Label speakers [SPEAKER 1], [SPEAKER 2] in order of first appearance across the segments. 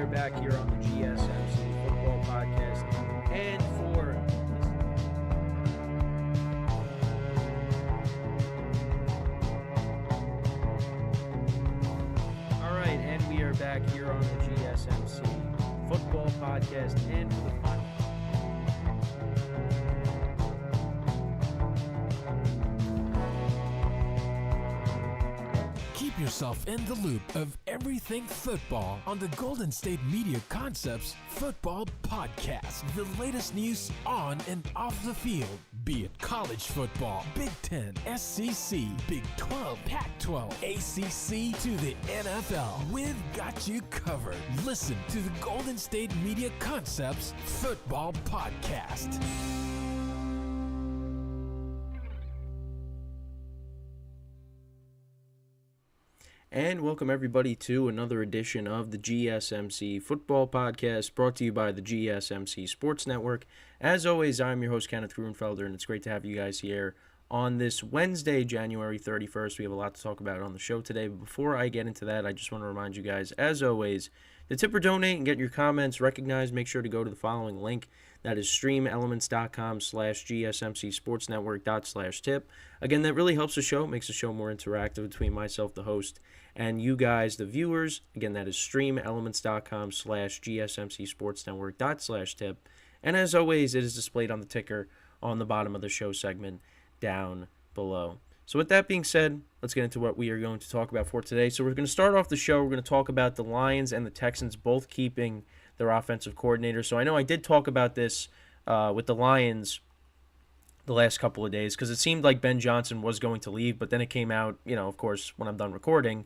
[SPEAKER 1] are back here on the GSMC Football Podcast. And for all right, and we are back here on the GSMC Football Podcast. And for the final.
[SPEAKER 2] Keep yourself in the loop of everything football on the Golden State Media Concepts Football Podcast. The latest news on and off the field, be it college football, Big Ten, SEC, Big 12, Pac-12, ACC to the NFL. We've got you covered. Listen to the Golden State Media Concepts Football Podcast.
[SPEAKER 1] And welcome everybody to another edition of the GSMC Football Podcast, brought to you by the GSMC Sports Network. As always, I'm your host, Kenneth, and it's great to have you guys here on this Wednesday, January 31st. We have a lot to talk about on the show today, but before I get into that, I just want to remind you guys, as always, to tip or donate and get your comments recognized, make sure to go to the following link. That is streamelements.com/GSMCSportsNetwork./tip. Again, that really helps the show, makes the show more interactive between myself, the host, and you guys, the viewers. Again, that is streamelements.com/GSMCSportsNetwork./tip. And as always, it is displayed on the ticker on the bottom of the show segment down below. So with that being said, let's get into what we are going to talk about for today. So we're going to start off the show. We're going to talk about the Lions and the Texans both keeping their offensive coordinator. So I know I did talk about this with the Lions the last couple of days because it seemed like Ben Johnson was going to leave, but then it came out, of course, when I'm done recording,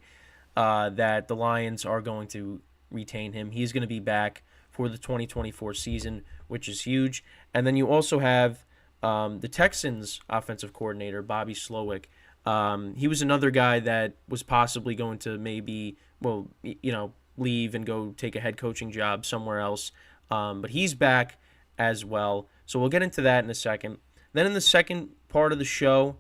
[SPEAKER 1] that the Lions are going to retain him. He's going to be back for the 2024 season, which is huge. And then you also have the Texans offensive coordinator, Bobby Slowick. He was another guy that was possibly going to maybe, leave and go take a head coaching job somewhere else. But he's back as well. So we'll get into that in a second. Then in the second part of the show,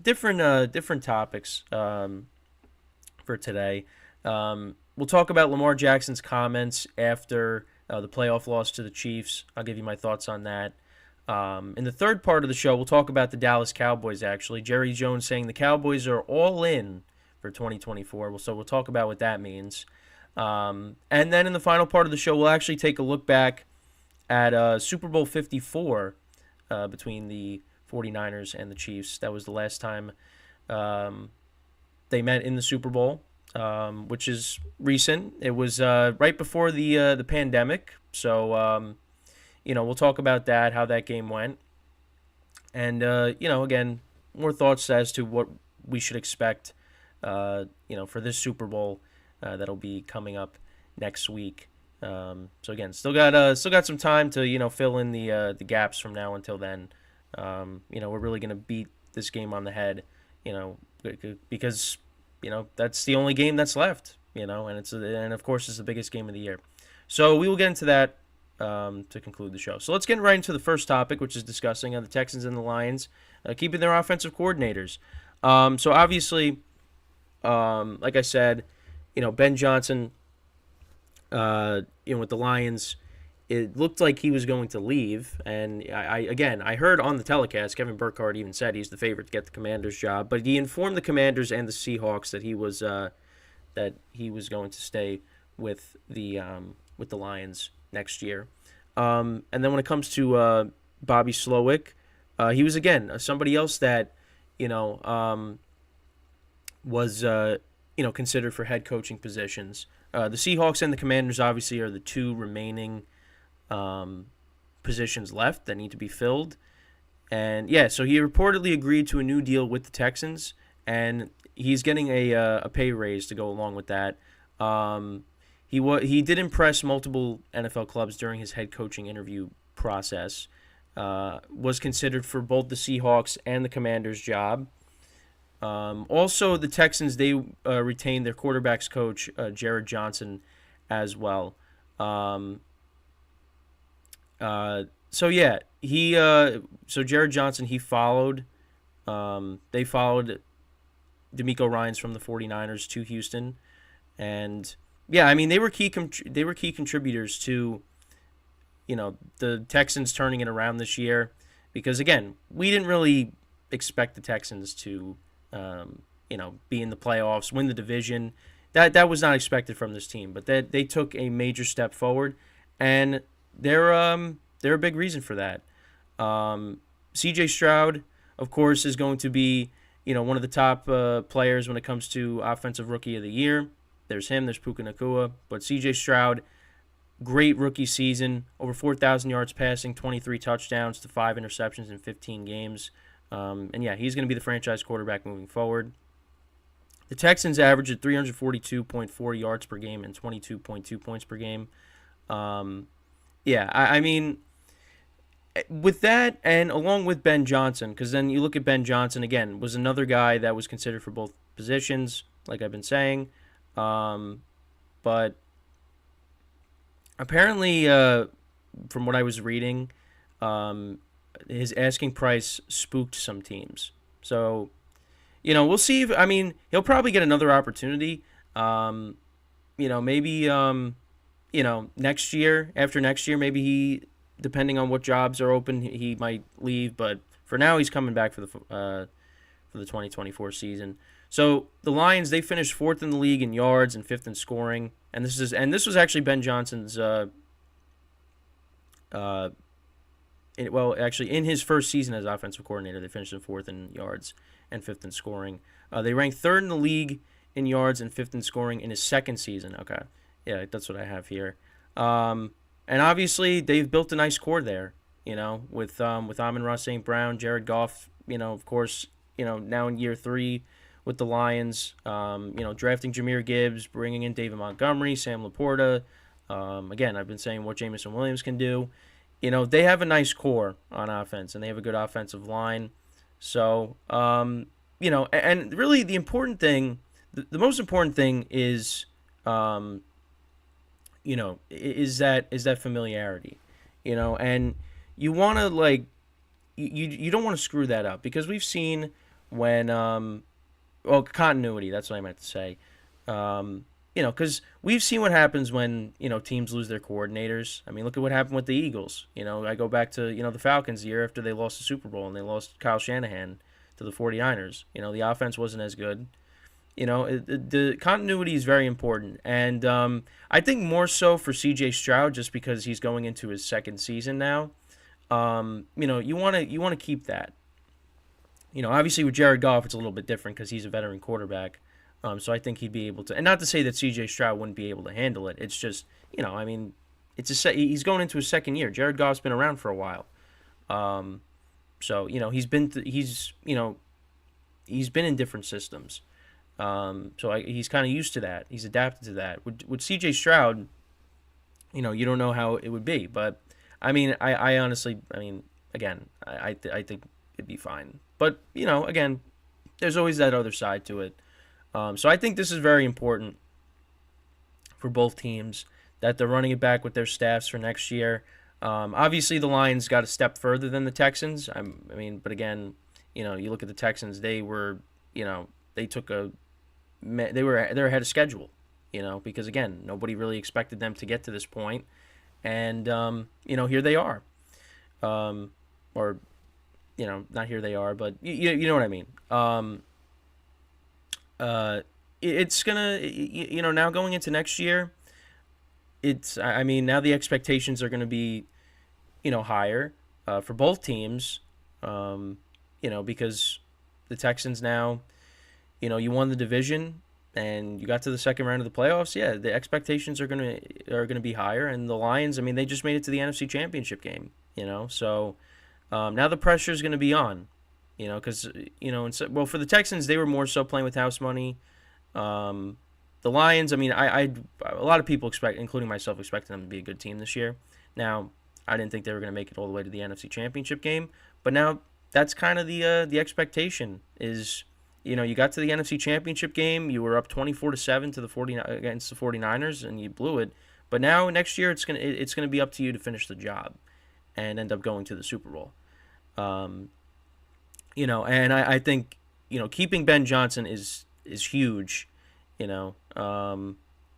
[SPEAKER 1] different topics for today. We'll talk about Lamar Jackson's comments after the playoff loss to the Chiefs. I'll give you my thoughts on that. In the third part of the show, we'll talk about the Dallas Cowboys, actually. Jerry Jones saying the Cowboys are all in for 2024. So we'll talk about what that means. And then in the final part of the show, we'll actually take a look back at Super Bowl 54 between the 49ers and the Chiefs. That was the last time they met in the Super Bowl, which is recent. It was right before the pandemic. So, we'll talk about that, how that game went. And, again, more thoughts as to what we should expect, for this Super Bowl that'll be coming up next week. So again, still got some time to fill in the gaps from now until then. We're really gonna beat this game on the head, because that's the only game that's left, and of course it's the biggest game of the year. So we will get into that to conclude the show. So let's get right into the first topic, which is discussing the Texans and the Lions keeping their offensive coordinators. So obviously, like I said, Ben Johnson, with the Lions, it looked like he was going to leave. And I heard on the telecast, Kevin Burkhardt even said he's the favorite to get the Commanders job. But he informed the Commanders and the Seahawks that he was going to stay with the Lions next year. And then when it comes to Bobby Slowick, he was again somebody else that was considered for head coaching positions. The Seahawks and the Commanders obviously are the two remaining positions left that need to be filled. And so he reportedly agreed to a new deal with the Texans, and he's getting a pay raise to go along with that. He did impress multiple NFL clubs during his head coaching interview process. Was considered for both the Seahawks and the Commanders job. Also, the Texans, they retained their quarterbacks coach, Jared Johnson, as well. So Jared Johnson, they followed DeMeco Ryans from the 49ers to Houston, and yeah, I mean they were they were key contributors to the Texans turning it around this year, because again we didn't really expect the Texans to be in the playoffs, win the division. That was not expected from this team, but that they took a major step forward, and they're a big reason for that. C.J. Stroud, of course, is going to be one of the top players when it comes to Offensive Rookie of the Year. There's him, there's Puka Nacua, but C.J. Stroud, great rookie season, over 4,000 yards passing, 23 touchdowns to 5 interceptions in 15 games. And yeah, he's going to be the franchise quarterback moving forward. The Texans averaged at 342.4 yards per game and 22.2 points per game. I mean, with that, and along with Ben Johnson, because then you look at Ben Johnson again, was another guy that was considered for both positions, like I've been saying. But apparently, from what I was reading, his asking price spooked some teams. So, we'll see. He'll probably get another opportunity. Maybe, next year, after next year, maybe he, depending on what jobs are open, he might leave. But for now, he's coming back for the 2024 season. So the Lions, they finished 4th in the league in yards and 5th in scoring, and this was actually Ben Johnson's. In his first season as offensive coordinator, they finished in 4th in yards and 5th in scoring. They ranked 3rd in the league in yards and 5th in scoring in his second season. Okay, yeah, that's what I have here. And obviously they've built a nice core there. With Amon-Ra St. Brown, Jared Goff. Of course, now in year 3 with the Lions. Drafting Jahmyr Gibbs, bringing in David Montgomery, Sam Laporta. Again, I've been saying what Jameson Williams can do. They have a nice core on offense, and they have a good offensive line. So, and really the important thing, the most important thing is, is that familiarity, and you want to you don't want to screw that up, because we've seen when, continuity, that's what I meant to say. Because we've seen what happens when, teams lose their coordinators. I mean, look at what happened with the Eagles. I go back to, the Falcons the year after they lost the Super Bowl and they lost Kyle Shanahan to the 49ers. The offense wasn't as good. The continuity is very important. And I think more so for C.J. Stroud, just because he's going into his second season now. You want to keep that. Obviously with Jared Goff, it's a little bit different because he's a veteran quarterback. So I think he'd be able to, and not to say that C.J. Stroud wouldn't be able to handle it. It's just, he's going into his second year. Jared Goff's been around for a while. So he's been in different systems. So he's kind of used to that. He's adapted to that. With C.J. Stroud, you don't know how it would be, but I honestly, again, I think it'd be fine. But again, there's always that other side to it. So I think this is very important for both teams, that they're running it back with their staffs for next year. Obviously, the Lions got a step further than the Texans. But again, you look at the Texans; they were, they're ahead of schedule. Because again, nobody really expected them to get to this point, and here they are. Not here they are, but you know what I mean. It's gonna, now going into next year, now the expectations are gonna be, higher, for both teams, because the Texans now, you won the division and you got to the second round of the playoffs. Yeah, the expectations are gonna be higher, and the Lions, they just made it to the NFC Championship game, so now the pressure is gonna be on. Because, for the Texans, they were more so playing with house money. The Lions, a lot of people expect, including myself, expected them to be a good team this year. Now, I didn't think they were going to make it all the way to the NFC Championship game, but now that's kind of the expectation is, you got to the NFC Championship game, you were up 24-7 against the 49ers, and you blew it. But now, next year, it's gonna be up to you to finish the job and end up going to the Super Bowl. And I think, keeping Ben Johnson is huge,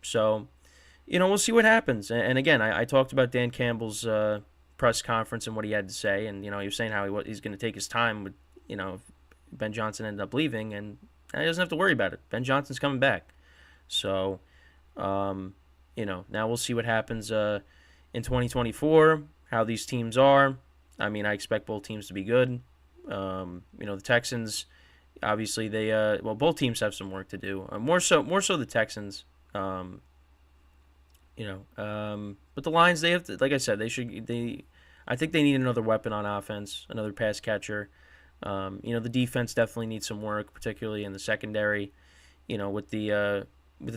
[SPEAKER 1] So, we'll see what happens. And again, I talked about Dan Campbell's press conference and what he had to say, and he was saying how he's going to take his time with if Ben Johnson ended up leaving, and he doesn't have to worry about it. Ben Johnson's coming back. So, now we'll see what happens in 2024, how these teams are. I mean, I expect both teams to be good. The Texans, obviously, both teams have some work to do. More so the Texans. But the Lions, they have to, like I said, I think they need another weapon on offense, another pass catcher. The defense definitely needs some work, particularly in the secondary. With the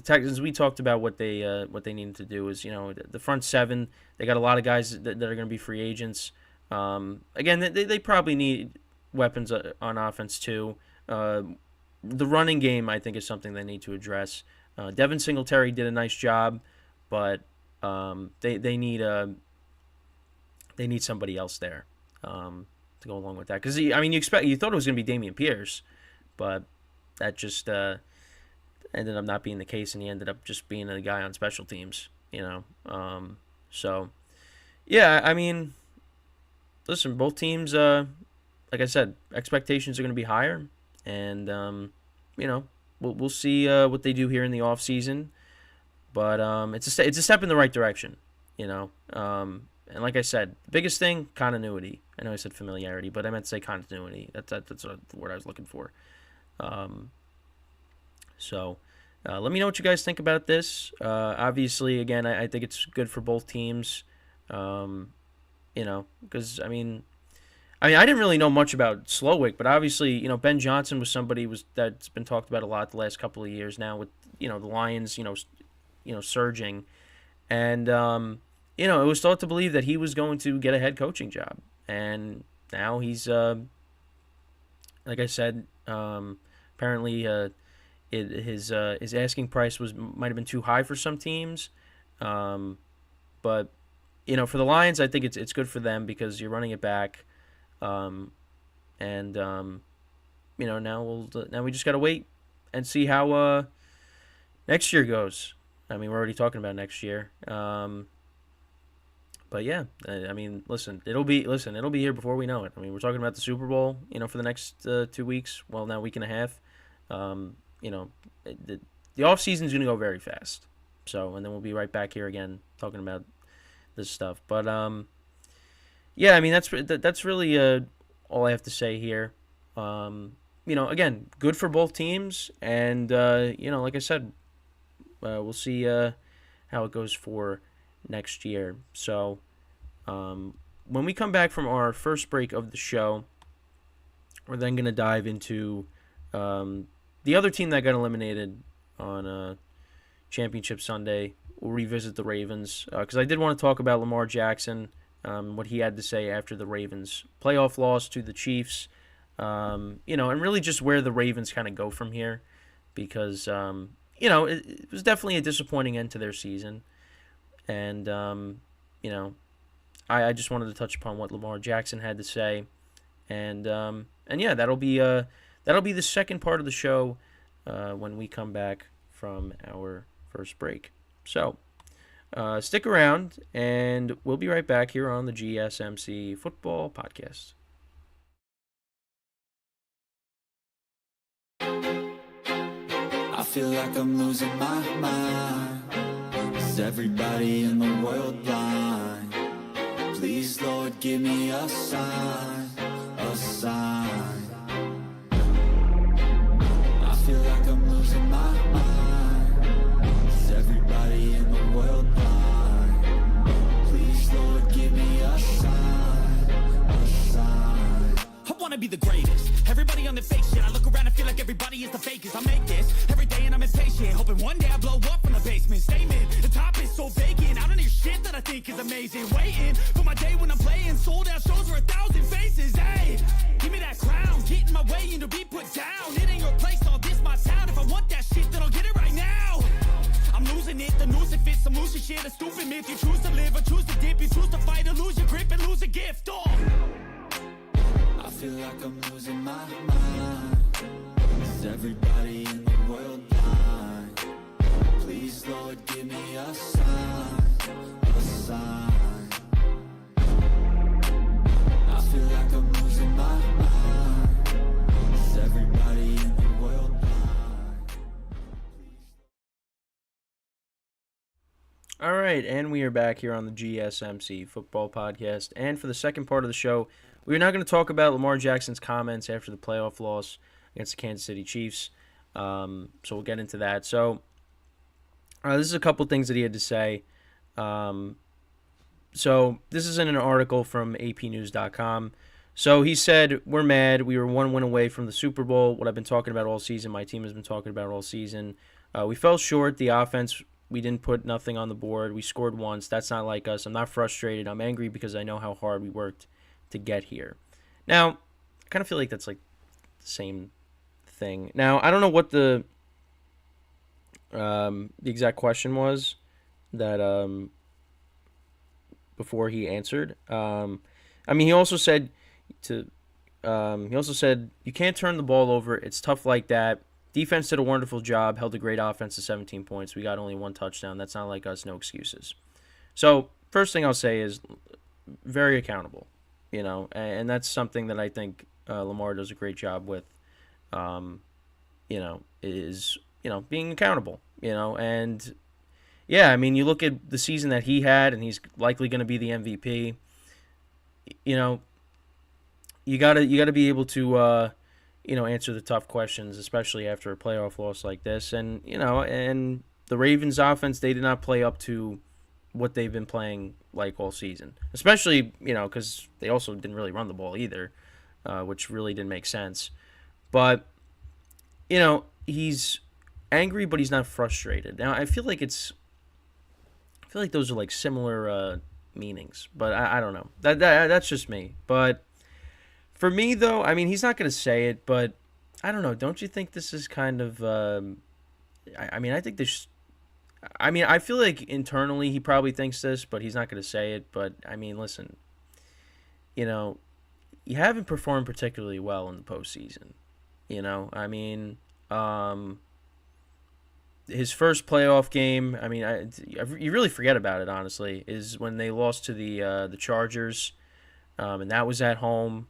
[SPEAKER 1] Texans, we talked about what they needed to do is, the front seven, they got a lot of guys that are going to be free agents. Again, they probably need weapons on offense too. The running game, I think, is something they need to address. Devin Singletary did a nice job, but they need somebody else there to go along with that. Because you thought it was going to be Dameon Pierce, but that just ended up not being the case, and he ended up just being a guy on special teams. So yeah, listen, both teams, like I said, expectations are going to be higher, and we'll see what they do here in the off season. But it's a step in the right direction, And like I said, the biggest thing, continuity. I know I said familiarity, but I meant to say continuity. That's the word I was looking for. So let me know what you guys think about this. Obviously, again, I think it's good for both teams. Because I didn't really know much about Slowick, but obviously, Ben Johnson was somebody that's been talked about a lot the last couple of years now with the Lions, surging, and it was thought to believe that he was going to get a head coaching job, and now he's like I said, apparently his asking price might have been too high for some teams, but for the Lions, I think it's good for them because you're running it back. Now we just gotta wait and see how next year goes. We're already talking about next year. But yeah, listen, it'll be here before we know it. We're talking about the Super Bowl, for the next 2 weeks. Well, now week and a half. The off season is gonna go very fast. So, and then we'll be right back here again talking about this stuff. But yeah, that's really all I have to say here. Again, good for both teams, and like I said, we'll see how it goes for next year. So, when we come back from our first break of the show, we're then going to dive into the other team that got eliminated on Championship Sunday. We'll revisit the Ravens because I did want to talk about Lamar Jackson, what he had to say after the Ravens playoff loss to the Chiefs, and really just where the Ravens kind of go from here, because it was definitely a disappointing end to their season, and I just wanted to touch upon what Lamar Jackson had to say, and yeah, that'll be the second part of the show when we come back from our first break. So stick around, and we'll be right back here on the GSMC Football Podcast.
[SPEAKER 3] I feel like I'm losing my mind. Is everybody in the world blind? Please, Lord, give me a sign, a sign. I feel like I'm losing my mind. Is everybody in the world blind? Please, Lord, give me a sign, a sign.
[SPEAKER 4] I wanna be the greatest. Everybody on the fake shit. I look around and feel like everybody is the fakest. I make this every day and I'm impatient, hoping one day I blow up from the basement. Statement, the top is so vacant. I don't hear shit that I think is amazing. Waiting for my day when I'm playing sold out shows for 1,000 faces. Hey, give me that crown, get in my way and to be put down. It ain't your place, all this my town. If I want that shit, then I'll get it right now. I'm losing it, the noose it fits. Some losing shit, a stupid myth. You choose to live or choose to dip. You choose to fight or lose your grip and lose a gift. Oh,
[SPEAKER 3] I feel like I'm losing my mind. Is everybody in the world blind? Please Please, Lord, give me a sign, a sign. I feel like I'm losing my mind. Is everybody in the world blind?
[SPEAKER 1] All right, and we are back here on the GSMC Football Podcast. And for the second part of the show, we're now going to talk about Lamar Jackson's comments after the playoff loss against the Kansas City Chiefs. So we'll get into that. So this is a couple things that he had to say. So this is in an article from apnews.com. So he said, "We're mad. We were 1 win away from the Super Bowl. What I've been talking about all season. My team has been talking about all season. We fell short. The offense, we didn't put nothing on the board. We scored once. That's not like us. I'm not frustrated. I'm angry because I know how hard we worked to get here." Now, I kind of feel like that's like the same thing. Now, I don't know what the exact question was that before he answered. He also said you can't turn the ball over. It's tough like that. Defense did a wonderful job, held a great offense to 17 points. We got only one touchdown. That's not like us, no excuses. So, first thing I'll say is very accountable, and that's something that I think Lamar does a great job with, is being accountable, and yeah, you look at the season that he had, and he's likely going to be the MVP. You gotta be able to answer the tough questions, especially after a playoff loss like this. And and the Ravens offense, they did not play up to what they've been playing like all season, especially because they also didn't really run the ball either, which really didn't make sense. But he's angry, but he's not frustrated. Now I feel like those are like similar meanings, but I don't know. That's just me. But for me, though, he's not going to say it, but I don't know. Don't you think this is kind of? I think this. I feel like internally he probably thinks this, but he's not going to say it. But listen. You haven't performed particularly well in the postseason. His first playoff game, you really forget about it, honestly, is when they lost to the Chargers, and that was at home.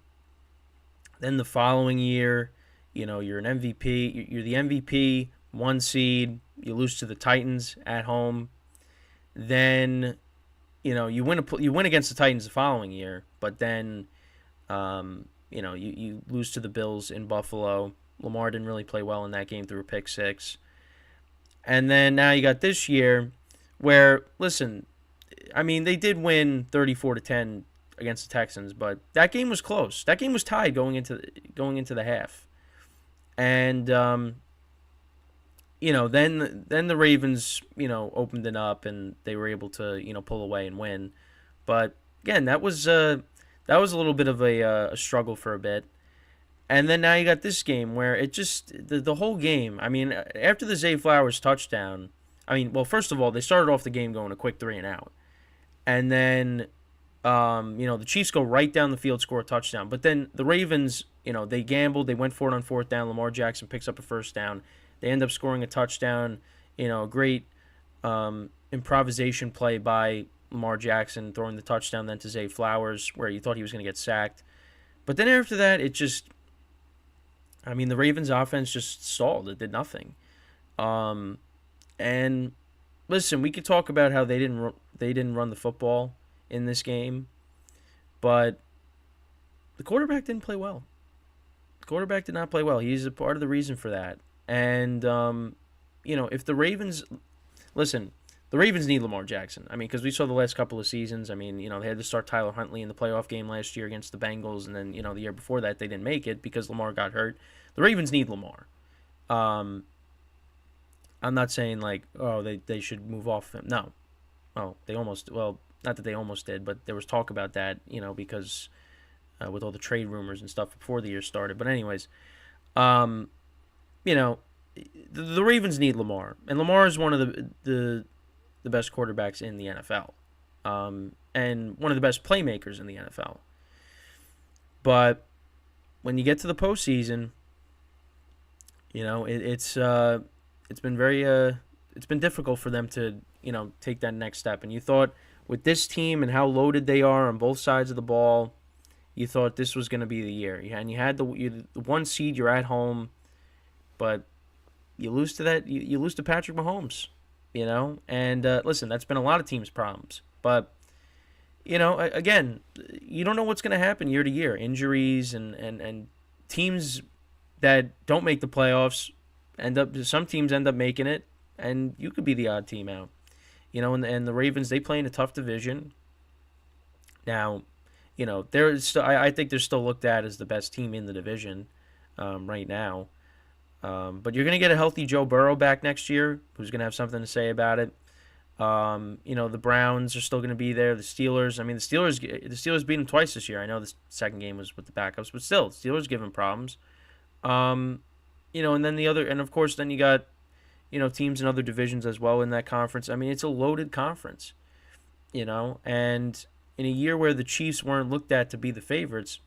[SPEAKER 1] Then the following year, you're an MVP. You're the MVP, 1 seed. You lose to the Titans at home. Then, you win against the Titans the following year, but then, you lose to the Bills in Buffalo. Lamar didn't really play well in that game through a pick six. And then now you got this year where, listen, they did win 34-10 against the Texans, but that game was close. That game was tied going into the half. And then the Ravens, opened it up and they were able to, pull away and win. But again, that was a little bit of a struggle for a bit. And then now you got this game where it just, the whole game, after the Zay Flowers touchdown, first of all, they started off the game going a quick 3-and-out. And then, the Chiefs go right down the field, score a touchdown. But then the Ravens, they gambled, they went for it on 4th down. Lamar Jackson picks up a first down. They end up scoring a touchdown, a great improvisation play by Lamar Jackson, throwing the touchdown then to Zay Flowers, where you thought he was going to get sacked. But then after that, it just, the Ravens offense just stalled. It did nothing. And listen, we could talk about how they didn't run the football in this game, but the quarterback didn't play well. The quarterback did not play well. He's a part of the reason for that. And if the Ravens, listen, the Ravens need Lamar Jackson. Because we saw the last couple of seasons. They had to start Tyler Huntley in the playoff game last year against the Bengals, and then the year before that they didn't make it because Lamar got hurt. The Ravens need Lamar. I'm not saying like, they should move off him. No. Oh, they almost, well, not that they almost did, but there was talk about that, because with all the trade rumors and stuff before the year started. But anyways, the Ravens need Lamar, and Lamar is one of the best quarterbacks in the NFL, and one of the best playmakers in the NFL. But when you get to the postseason, it's been very it's been difficult for them to, take that next step. And you thought with this team and how loaded they are on both sides of the ball, you thought this was going to be the year. And you had the 1 seed, you're at home, but you lose to that. You lose to Patrick Mahomes, And listen, that's been a lot of teams' problems. But, again, you don't know what's going to happen year to year. Injuries and teams that don't make the playoffs some teams end up making it, and you could be the odd team out. And the Ravens, they play in a tough division. Now, I think they're still looked at as the best team in the division right now. But you're going to get a healthy Joe Burrow back next year, who's going to have something to say about it. The Browns are still going to be there. The Steelers, the Steelers beat them twice this year. I know the second game was with the backups, but still, the Steelers give them problems. And then of course, then you got, teams in other divisions as well in that conference. It's a loaded conference, and in a year where the Chiefs weren't looked at to be the favorites,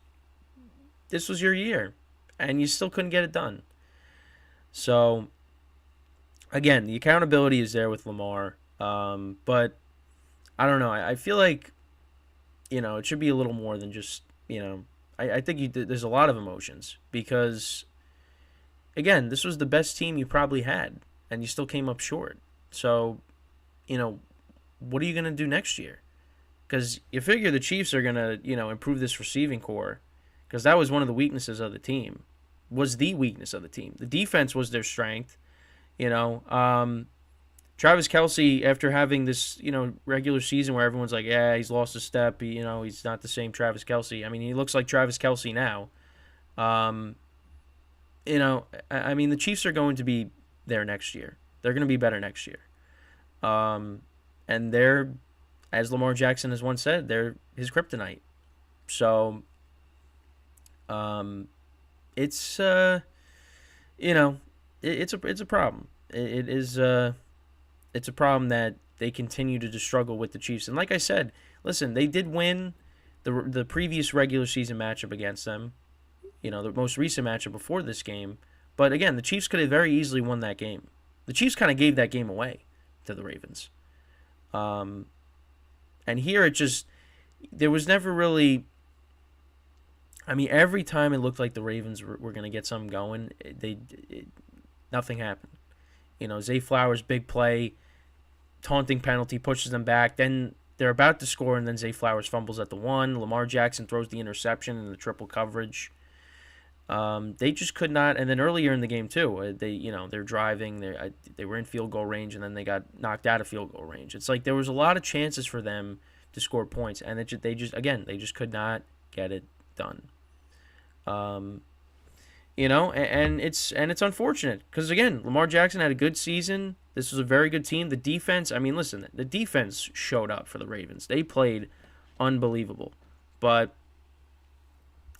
[SPEAKER 1] this was your year, and you still couldn't get it done. So, again, the accountability is there with Lamar, but I don't know. I feel like, it should be a little more than just, I think there's a lot of emotions because, again, this was the best team you probably had, and you still came up short. So, what are you going to do next year? Because you figure the Chiefs are going to, improve this receiving core, because that was one of the weaknesses of the team, was the weakness of the team. The defense was their strength. Travis Kelce, after having this, regular season where everyone's like, yeah, he's lost a step, he's not the same Travis Kelce. He looks like Travis Kelce now. The Chiefs are going to be there next year. They're going to be better next year. And they're, as Lamar Jackson has once said, they're his kryptonite. So, it's a problem. It's a problem that they continue to struggle with the Chiefs. And like I said, listen, they did win the previous regular season matchup against them. The most recent matchup before this game. But again, the Chiefs could have very easily won that game. The Chiefs kind of gave that game away to the Ravens. And here there was never really, every time it looked like the Ravens were going to get something going, nothing happened. Zay Flowers' big play, taunting penalty, pushes them back. Then they're about to score, and then Zay Flowers fumbles at the 1. Lamar Jackson throws the interception in the triple coverage. They just could not. And then earlier in the game too, they're driving. They were in field goal range, and then they got knocked out of field goal range. It's like there was a lot of chances for them to score points, and they just could not get it done. And it's unfortunate because again, Lamar Jackson had a good season. This was a very good team. The defense, listen, the defense showed up for the Ravens. They played unbelievable, but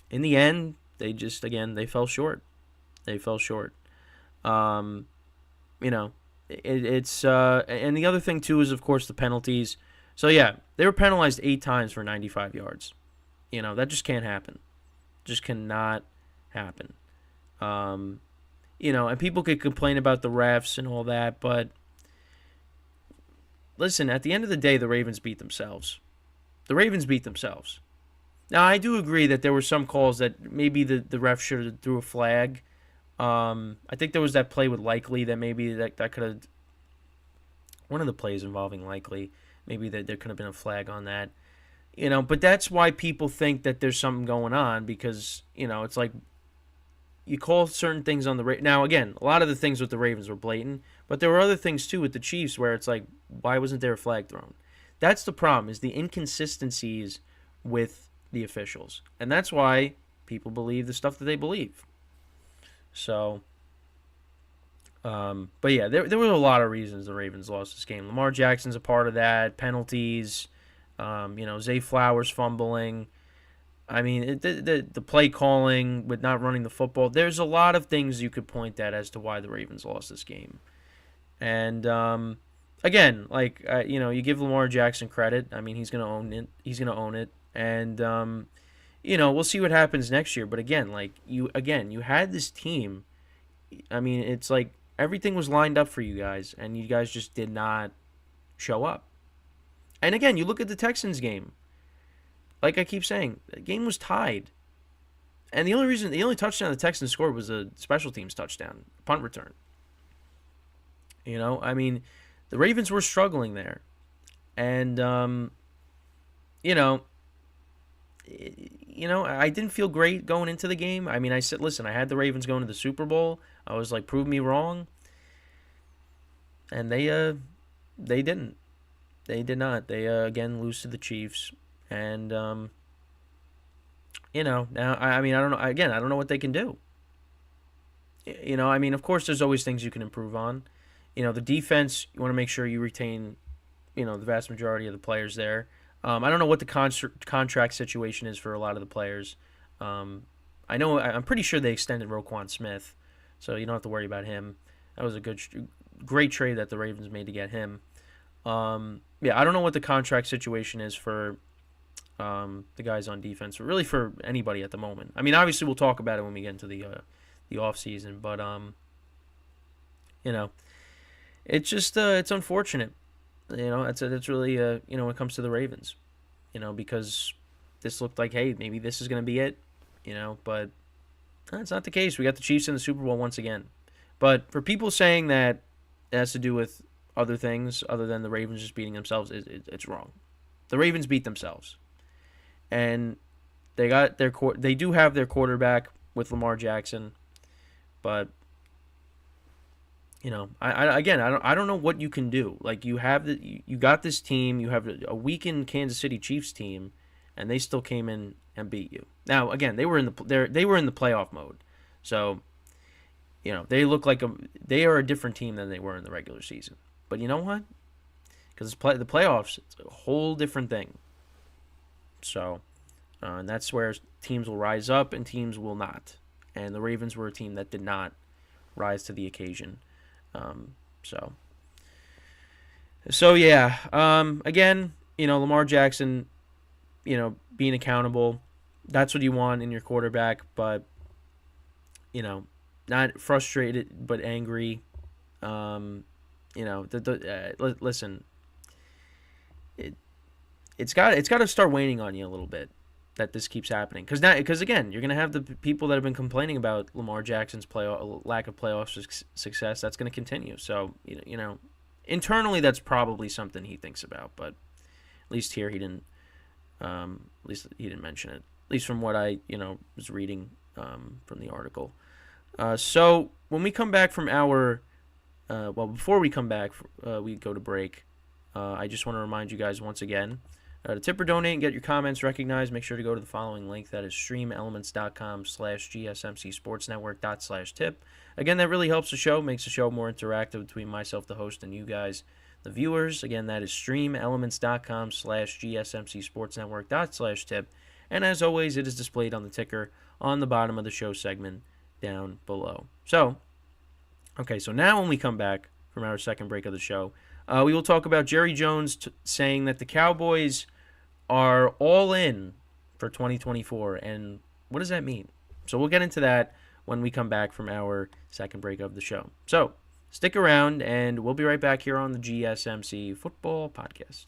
[SPEAKER 1] in the end, they fell short. They fell short. And the other thing too is of course the penalties. So yeah, they were penalized 8 times for 95 yards. That just can't happen. Just cannot happen. And people could complain about the refs and all that, but listen, at the end of the day, the Ravens beat themselves. Now, I do agree that there were some calls that maybe the ref should have threw a flag. I think there was that play with Likely that maybe that could have, one of the plays involving Likely, maybe that there could have been a flag on that. But that's why people think that there's something going on because, it's like you call certain things on the now again, a lot of the things with the Ravens were blatant, but there were other things too with the Chiefs where it's like, why wasn't there a flag thrown? That's the problem, is the inconsistencies with the officials, and that's why people believe the stuff that they believe. So, but yeah, there were a lot of reasons the Ravens lost this game. Lamar Jackson's a part of that. Penalties, Zay Flowers fumbling. The play calling with not running the football. There's a lot of things you could point at as to why the Ravens lost this game. And again, you give Lamar Jackson credit. He's gonna own it. And we'll see what happens next year. But again, you had this team. It's like Everything was lined up for you guys, and you guys just did not show up. And again, you look at the Texans game. Like I keep saying, the game was tied. And the only touchdown the Texans scored was a special teams touchdown, punt return. I mean, the Ravens were struggling there. And, I didn't feel great going into the game. I mean, I said, listen, I had the Ravens going to the Super Bowl. I was like, prove me wrong. And they didn't. They did not. They, again, lose to the Chiefs. And, now, I mean, I don't know. Again, I don't know what they can do. I mean, of course, there's always things you can improve on. The defense, you want to make sure you retain, the vast majority of the players there. I don't know what the contract situation is for a lot of the players. I'm pretty sure they extended Roquan Smith, so you don't have to worry about him. That was a great trade that the Ravens made to get him. I don't know what the contract situation is for the guys on defense, or really for anybody at the moment. I mean, obviously we'll talk about it when we get into the off season, but it's just it's unfortunate. It's really when it comes to the Ravens, because this looked like, hey, maybe this is going to be it, but that's not the case. We got the Chiefs in the Super Bowl once again. But for people saying that it has to do with other things other than the Ravens just beating themselves, it's wrong. The Ravens beat themselves, and they do have their quarterback with Lamar Jackson, but I don't know what you can do. Like, you got this team, you have a weakened Kansas City Chiefs team, and they still came in and beat you. Now, again, they were in the playoff mode, so they look like they are a different team than they were in the regular season. But you know what? Because the playoffs, it's a whole different thing. So, and that's where teams will rise up and teams will not. And the Ravens were a team that did not rise to the occasion. Again, Lamar Jackson, being accountable, that's what you want in your quarterback, but, not frustrated, but angry. Listen, it's got to start weighing on you a little bit that this keeps happening. Because again, you're going to have the people that have been complaining about Lamar Jackson's lack of playoff success. That's going to continue. So, internally, that's probably something he thinks about. But at least here, he didn't. At least he didn't mention it. At least from what I, was reading from the article. So when we come back from before we come back, we go to break. I just want to remind you guys once again. To tip or donate and get your comments recognized, make sure to go to the following link. That is streamelements.com/GSMCSportsNetwork./tip. Again, that really helps the show, makes the show more interactive between myself, the host, and you guys, the viewers. Again, that is streamelements.com/GSMCSportsNetwork./tip. And as always, it is displayed on the ticker on the bottom of the show segment down below. So now when we come back from our second break of the show, we will talk about Jerry Jones saying that the Cowboys are all in for 2024. And what does that mean? So we'll get into that when we come back from our second break of the show. So stick around, and we'll be right back here on the GSMC Football Podcast.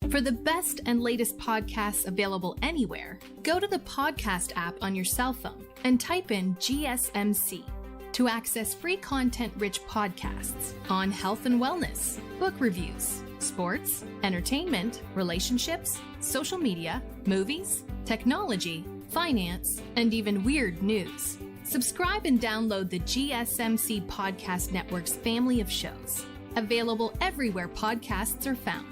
[SPEAKER 5] For the best and latest podcasts available anywhere, go to the podcast app on your cell phone and type in GSMC to access free content-rich podcasts on health and wellness, book reviews, sports, entertainment, relationships, social media, movies, technology, finance, and even weird news. Subscribe and download the GSMC Podcast Network's family of shows, available everywhere podcasts are found.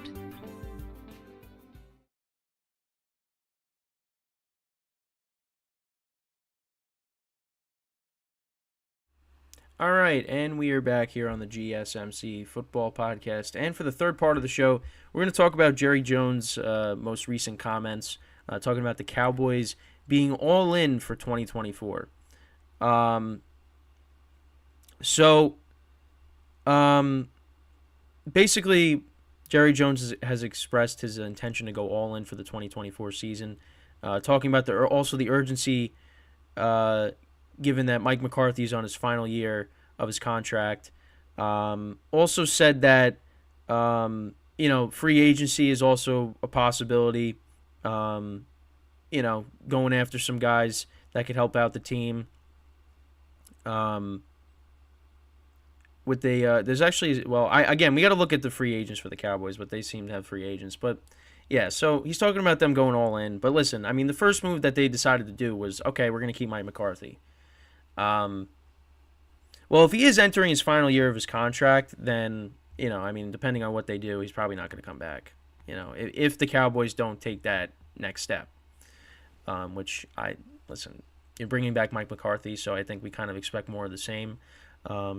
[SPEAKER 1] All right, and we are back here on the GSMC Football Podcast. And for the third part of the show, we're going to talk about Jerry Jones' most recent comments, talking about the Cowboys being all in for 2024. Basically, Jerry Jones has expressed his intention to go all in for the 2024 season, talking about also the urgency given that Mike McCarthy is on his final year of his contract. Also said that free agency is also a possibility. Going after some guys that could help out the team. There's actually, we got to look at the free agents for the Cowboys, but they seem to have free agents. But yeah, so he's talking about them going all in. But listen, I mean, the first move that they decided to do was, okay, we're going to keep Mike McCarthy. Well, if he is entering his final year of his contract, then, depending on what they do, he's probably not going to come back. If the Cowboys don't take that next step, you're bringing back Mike McCarthy, so I think we kind of expect more of the same. A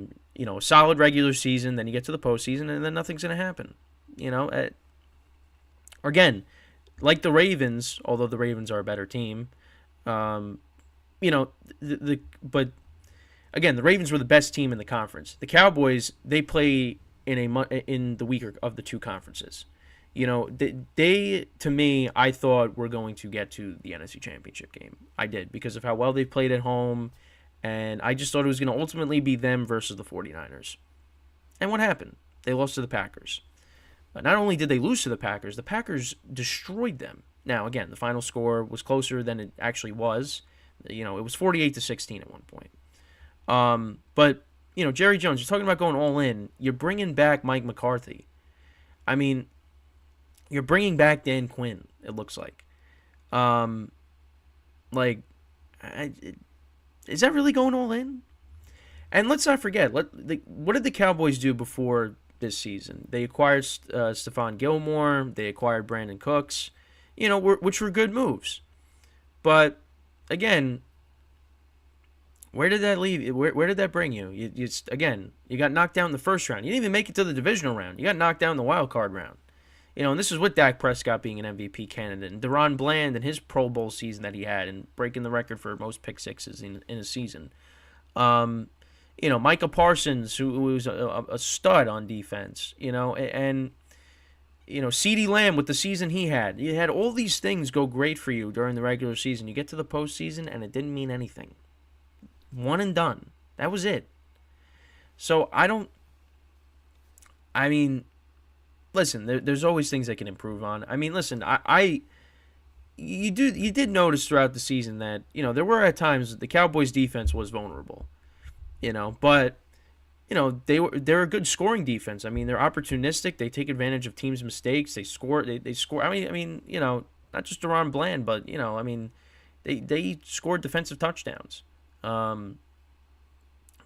[SPEAKER 1] solid regular season, then you get to the postseason, and then nothing's going to happen. Again, like the Ravens, although the Ravens are a better team, but again, the Ravens were the best team in the conference. The Cowboys, they play in the weaker of the two conferences. They, to me, I thought were going to get to the NFC Championship game. I did, because of how well they've played at home, and I just thought it was going to ultimately be them versus the 49ers. And what happened? They lost to the Packers. But not only did they lose to the Packers destroyed them. Now, again, the final score was closer than it actually was. It was 48-16 at one point. But, Jerry Jones, you're talking about going all in. You're bringing back Mike McCarthy. I mean, you're bringing back Dan Quinn, it looks like. Is that really going all in? And let's not forget, what did the Cowboys do before this season? They acquired Stephon Gilmore. They acquired Brandon Cooks, which were good moves. But, again, where did that leave? Where did that bring you? You got knocked down in the first round. You didn't even make it to the divisional round. You got knocked down in the wild card round. And this is with Dak Prescott being an MVP candidate, and Deron Bland and his Pro Bowl season that he had, and breaking the record for most pick sixes in a season. Micah Parsons, who was a stud on defense, and CeeDee Lamb with the season he had. You had all these things go great for you during the regular season. You get to the postseason, and it didn't mean anything. One and done. That was it. So listen, there's always things they can improve on. I mean, listen, you did notice throughout the season that, there were at times the Cowboys defense was vulnerable. But they're a good scoring defense. I mean, they're opportunistic. They take advantage of teams' mistakes. They score. They score. I mean, not just Deron Bland, but they scored defensive touchdowns.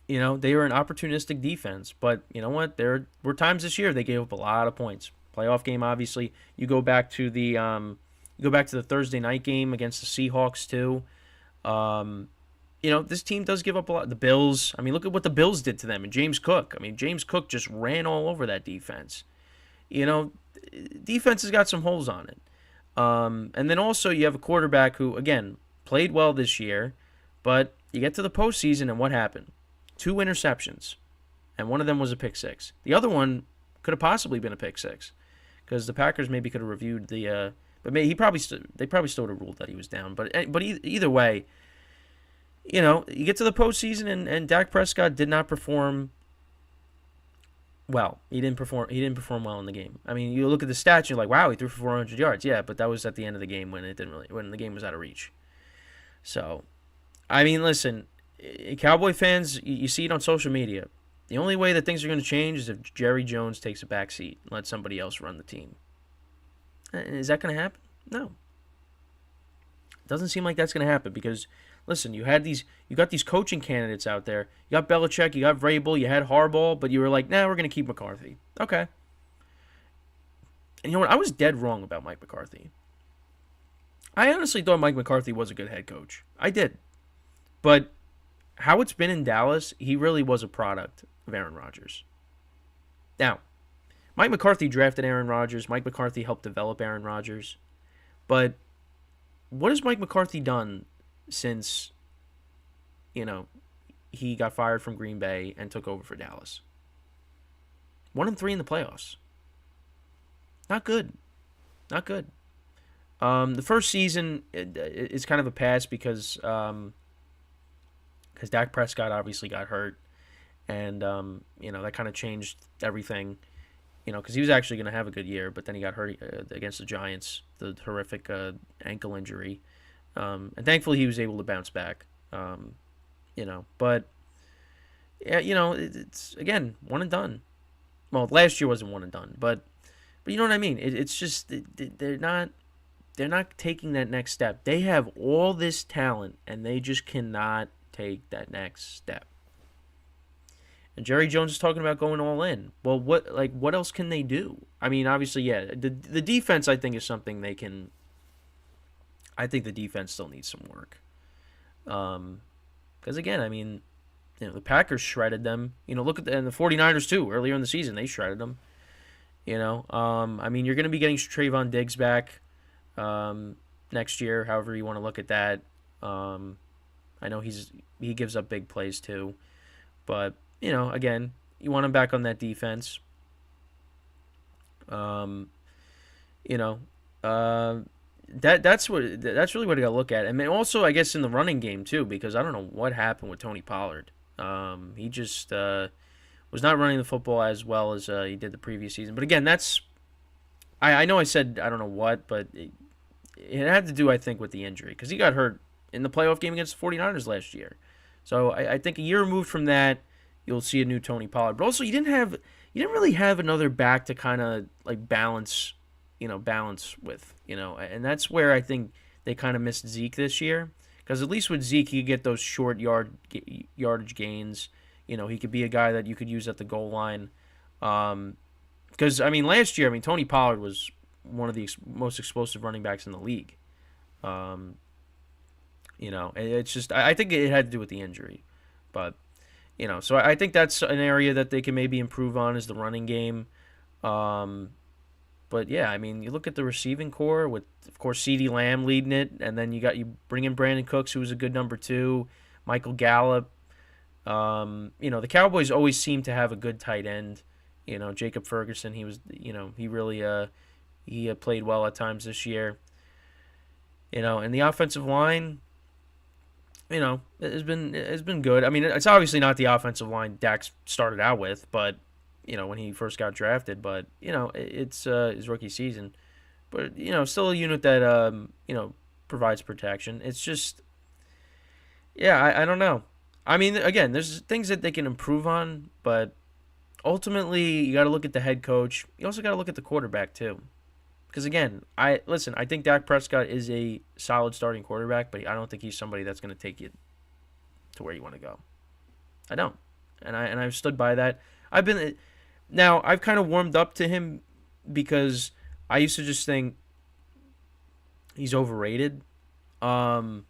[SPEAKER 1] They were an opportunistic defense, but you know what? There were times this year they gave up a lot of points. Playoff game, obviously. You go back to the Thursday night game against the Seahawks too. This team does give up a lot. The Bills, I mean, look at what the Bills did to them. And James Cook. I mean, James Cook just ran all over that defense. Defense has got some holes on it. And then also you have a quarterback who, again, played well this year, but you get to the postseason and what happened? 2 interceptions, and one of them was a pick six. The other one could have possibly been a pick six, because the Packers maybe could have reviewed the. But they probably still would have ruled that he was down. But either way, you get to the postseason and Dak Prescott did not perform well. He didn't perform well in the game. I mean, you look at the stats, and you're like, wow, he threw for 400 yards. Yeah, but that was at the end of the game when the game was out of reach. So, I mean, listen. Cowboy fans, you see it on social media. The only way that things are going to change is if Jerry Jones takes a back seat and lets somebody else run the team. Is that going to happen? No. It doesn't seem like that's going to happen because, listen, you got these coaching candidates out there. You got Belichick, you got Vrabel, you had Harbaugh, but you were like, nah, we're going to keep McCarthy. Okay. And you know what? I was dead wrong about Mike McCarthy. I honestly thought Mike McCarthy was a good head coach. I did. But how it's been in Dallas, he really was a product of Aaron Rodgers. Now, Mike McCarthy drafted Aaron Rodgers. Mike McCarthy helped develop Aaron Rodgers. But what has Mike McCarthy done since, he got fired from Green Bay and took over for Dallas? 1-3 in the playoffs. not good. Not good. The first season is kind of a pass because Dak Prescott obviously got hurt, and that kind of changed everything. Because he was actually going to have a good year, but then he got hurt against the Giants, the horrific ankle injury, and thankfully he was able to bounce back. But yeah, it's again one and done. Well, last year wasn't one and done, but you know what I mean. It's just they're not taking that next step. They have all this talent, and they just cannot take that next step. And Jerry Jones is talking about going all in. Well, what else can they do? I mean, obviously, yeah, the defense I think is something they can. I think the defense still needs some work. Because again, I mean, the Packers shredded them. Look at and the 49ers too. Earlier in the season, they shredded them. I mean, you're going to be getting Trayvon Diggs back next year. However you want to look at that. I know he gives up big plays too, but. Again, you want him back on that defense. That's really what I got to look at. I mean, also I guess in the running game too, because I don't know what happened with Tony Pollard. He just was not running the football as well as he did the previous season. But again, I know I said I don't know what, but it had to do I think with the injury because he got hurt in the playoff game against the 49ers last year. So I think a year removed from that. You'll see a new Tony Pollard. But also, you didn't really have another back to kind of like balance with, and that's where I think they kind of missed Zeke this year. Because at least with Zeke, you get those short yardage gains. He could be a guy that you could use at the goal line. Because, I mean, last year, Tony Pollard was one of the most explosive running backs in the league. It's just, I think it had to do with the injury. But, so I think that's an area that they can maybe improve on is the running game. But yeah, I mean, you look at the receiving core with, of course, CeeDee Lamb leading it, and then you bring in Brandon Cooks, who was a good number 2, Michael Gallup. The Cowboys always seem to have a good tight end. Jacob Ferguson, he was, he really he played well at times this year. And the offensive line. It's been good. I mean, it's obviously not the offensive line Dak started out with, but when he first got drafted. But it's his rookie season. But still a unit that provides protection. It's just, yeah, I don't know. I mean, again, there's things that they can improve on, but ultimately you got to look at the head coach. You also got to look at the quarterback too. Because again, I think Dak Prescott is a solid starting quarterback, but I don't think he's somebody that's going to take you to where you want to go. I don't, and I've stood by that. I've kind of warmed up to him because I used to just think he's overrated. But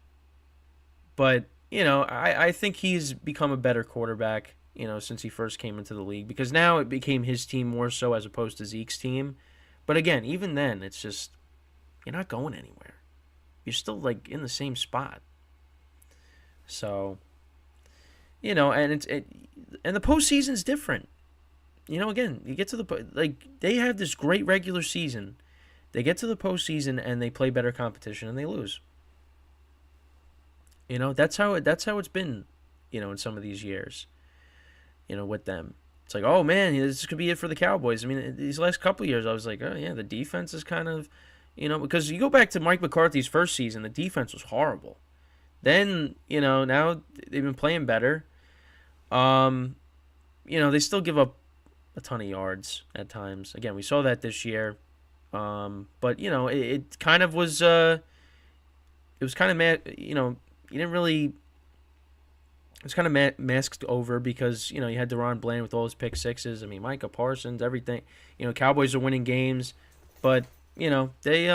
[SPEAKER 1] I think he's become a better quarterback. Since he first came into the league, because now it became his team more so as opposed to Zeke's team. But again, even then, it's just, you're not going anywhere. You're still, in the same spot. So, and and the postseason's different. Again, you get to they have this great regular season. They get to the postseason and they play better competition and they lose. That's how it's been, in some of these years, with them. It's like, oh, man, this could be it for the Cowboys. I mean, these last couple of years, I was like, oh, yeah, the defense is kind of, because you go back to Mike McCarthy's first season, the defense was horrible. Then, now they've been playing better. They still give up a ton of yards at times. Again, we saw that this year. But, it kind of was, it was kind of, you didn't really... It's kind of masked over because, you had Deron Bland with all his pick sixes. I mean, Micah Parsons, everything. Cowboys are winning games. But, they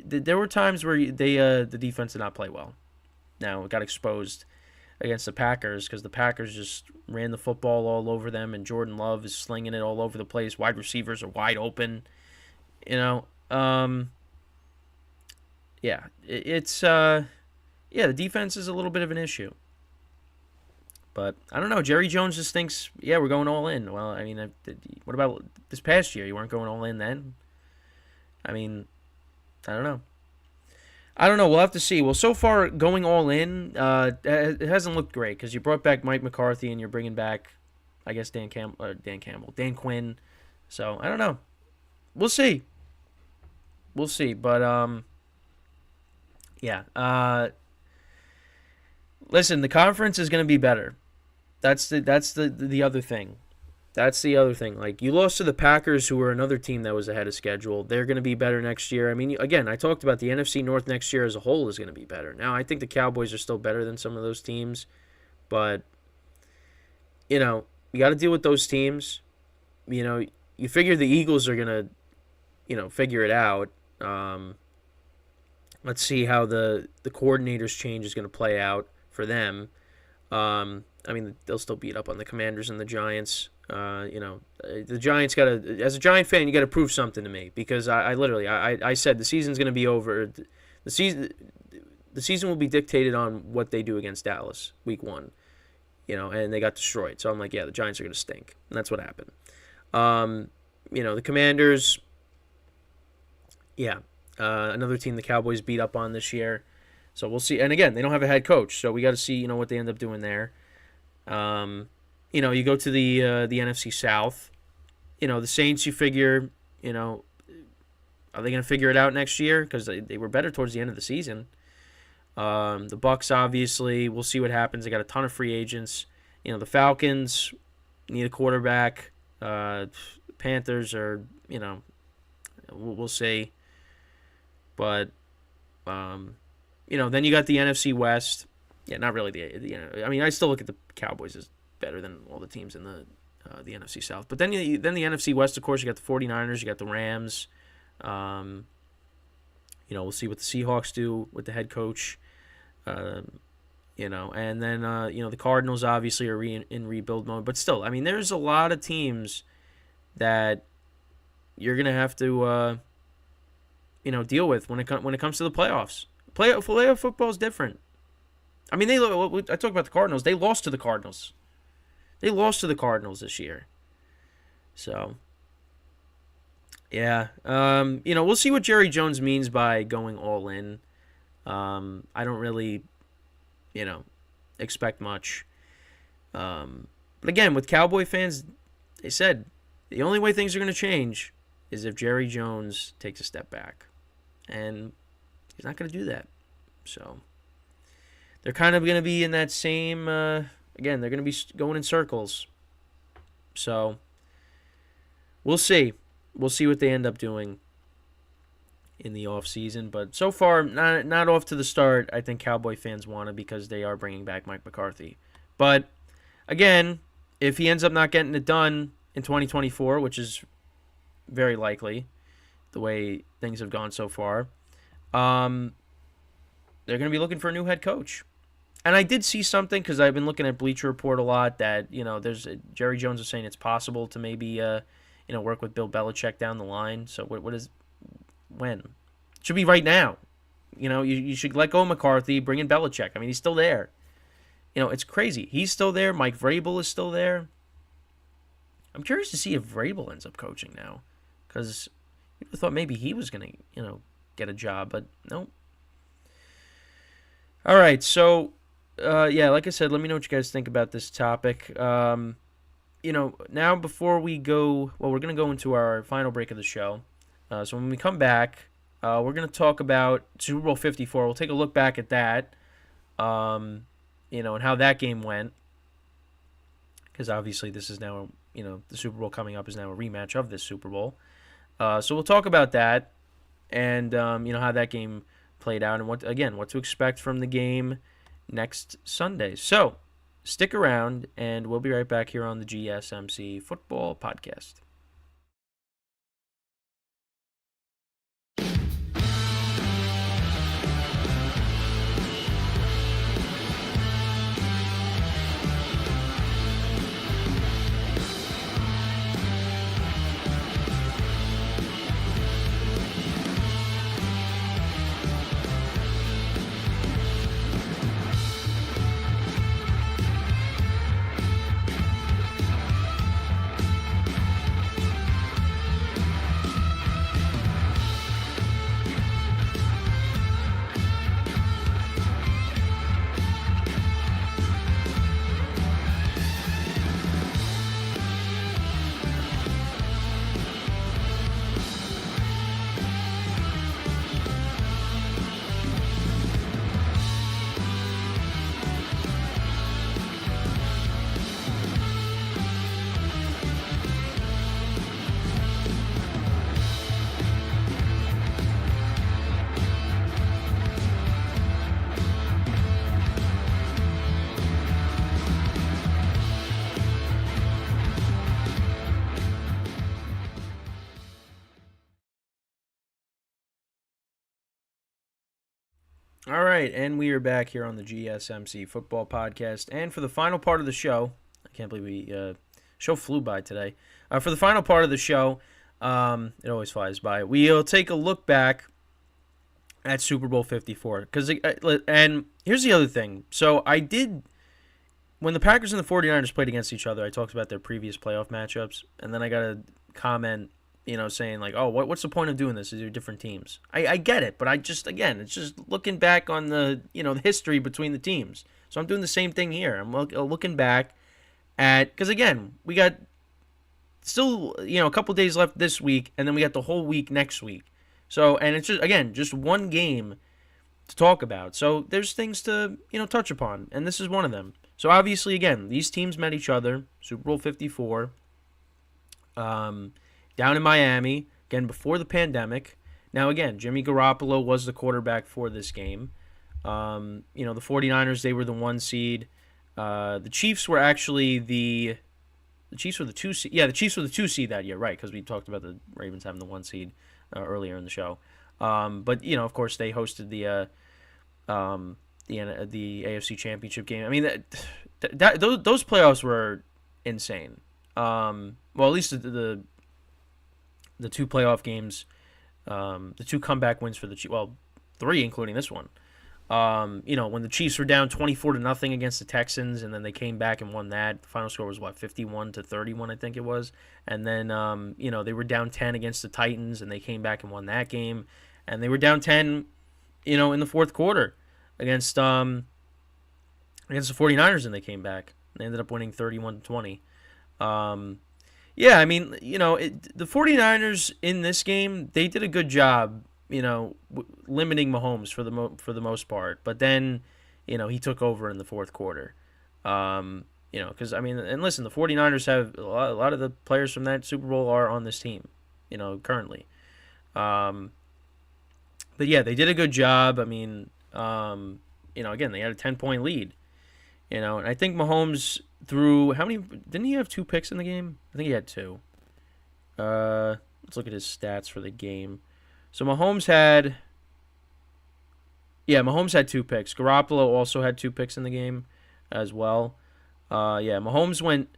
[SPEAKER 1] there were times where the defense did not play well. Now, it got exposed against the Packers because the Packers just ran the football all over them, and Jordan Love is slinging it all over the place. Wide receivers are wide open. The defense is a little bit of an issue. But I don't know. Jerry Jones just thinks, yeah, we're going all in. Well, I mean, what about this past year? You weren't going all in then? I mean, I don't know. We'll have to see. Well, so far, going all in, it hasn't looked great because you brought back Mike McCarthy and you're bringing back, I guess, Dan Quinn. So, I don't know. We'll see. But, yeah. Listen, the conference is going to be better. That's the other thing. That's the other thing. Like, you lost to the Packers, who were another team that was ahead of schedule. They're going to be better next year. I mean, again, I talked about the NFC North next year as a whole is going to be better. Now, I think the Cowboys are still better than some of those teams. But, you got to deal with those teams. You figure the Eagles are going to, figure it out. Let's see how the coordinators change is going to play out for them. I mean, they'll still beat up on the Commanders and the Giants. The Giants got to, as a Giant fan, you got to prove something to me because I said the season's going to be over. The season will be dictated on what they do against Dallas week 1, and they got destroyed. So I'm like, yeah, the Giants are going to stink. And that's what happened. The Commanders, yeah, another team the Cowboys beat up on this year. So we'll see. And again, they don't have a head coach, so we got to see, what they end up doing there. You go to the NFC South. The Saints, you figure, are they going to figure it out next year? Because they were better towards the end of the season. The Bucs, obviously, we'll see what happens. They got a ton of free agents. The Falcons need a quarterback. Panthers are, we'll see. But, then you got the NFC West. Yeah, not really I mean, I still look at the Cowboys as better than all the teams in the NFC South. But then the NFC West, of course, you got the 49ers, you got the Rams. We'll see what the Seahawks do with the head coach. And then the Cardinals obviously are in rebuild mode. But still, I mean, there's a lot of teams that you're gonna have to deal with when it comes to the playoffs. Playoff football is different. I mean, I talked about the Cardinals. They lost to the Cardinals. This year. So, yeah. We'll see what Jerry Jones means by going all in. I don't really, expect much. But again, with Cowboy fans, they said the only way things are going to change is if Jerry Jones takes a step back. And he's not going to do that. So, they're kind of going to be in that same, again, they're going to be going in circles. So, we'll see. We'll see what they end up doing in the offseason. But so far, not off to the start I think Cowboy fans want to because they are bringing back Mike McCarthy. But, again, if he ends up not getting it done in 2024, which is very likely the way things have gone so far, they're going to be looking for a new head coach. And I did see something because I've been looking at Bleacher Report a lot that, there's Jerry Jones is saying it's possible to maybe, work with Bill Belichick down the line. So when? It should be right now. You should let go of McCarthy, bring in Belichick. I mean, he's still there. It's crazy. He's still there. Mike Vrabel is still there. I'm curious to see if Vrabel ends up coaching now because I thought maybe he was going to, get a job, but no. All right, so, like I said, let me know what you guys think about this topic. Now before we go, we're going to go into our final break of the show. So when we come back, we're going to talk about Super Bowl 54. We'll take a look back at that, and how that game went. Because obviously this is now, the Super Bowl coming up is now a rematch of this Super Bowl. So we'll talk about that and, how that game played out and what to expect from the game next Sunday. So stick around and we'll be right back here on the GSMC Football Podcast. All right, and we are back here on the GSMC Football Podcast. And for the final part of the show, I can't believe we show flew by today. For the final part of the show, it always flies by. We'll take a look back at Super Bowl 54. And here's the other thing. So when the Packers and the 49ers played against each other, I talked about their previous playoff matchups. And then I got a comment, saying like, oh, what's the point of doing this? These are different teams. I get it, but it's just looking back on the history between the teams. So I'm doing the same thing here. I'm looking back because again, we got still, a couple days left this week, and then we got the whole week next week. So, and it's just one game to talk about. So there's things to, touch upon, and this is one of them. So obviously, again, these teams met each other, Super Bowl 54. Down in Miami, again, before the pandemic. Now, again, Jimmy Garoppolo was the quarterback for this game. The 49ers, they were the 1 seed. The Chiefs were actually the Chiefs were the 2 seed. Yeah, the Chiefs were the 2 seed that year, right, because we talked about the Ravens having the 1 seed earlier in the show. But, of course, they hosted the AFC Championship game. I mean, those playoffs were insane. Well, at least the 2 playoff games, the 2 comeback wins for the Chiefs. Well, 3 including this one. When the Chiefs were down 24-0 against the Texans, and then they came back and won that. The final score was 51-31, I think it was. And then they were down 10 against the Titans, and they came back and won that game. And they were down 10, in the fourth quarter against the 49ers, and they came back. They ended up winning 31-20. Yeah, I mean, the 49ers in this game, they did a good job, limiting Mahomes for the most part. But then, he took over in the fourth quarter. Because, and listen, the 49ers have a lot of the players from that Super Bowl are on this team, currently. But yeah, they did a good job. I mean, again, they had a 10-point lead. And I think Mahomes threw how many? Didn't he have 2 picks in the game? I think he had 2. Let's look at his stats for the game. So Mahomes had 2 picks. Garoppolo also had 2 picks in the game as well. Mahomes went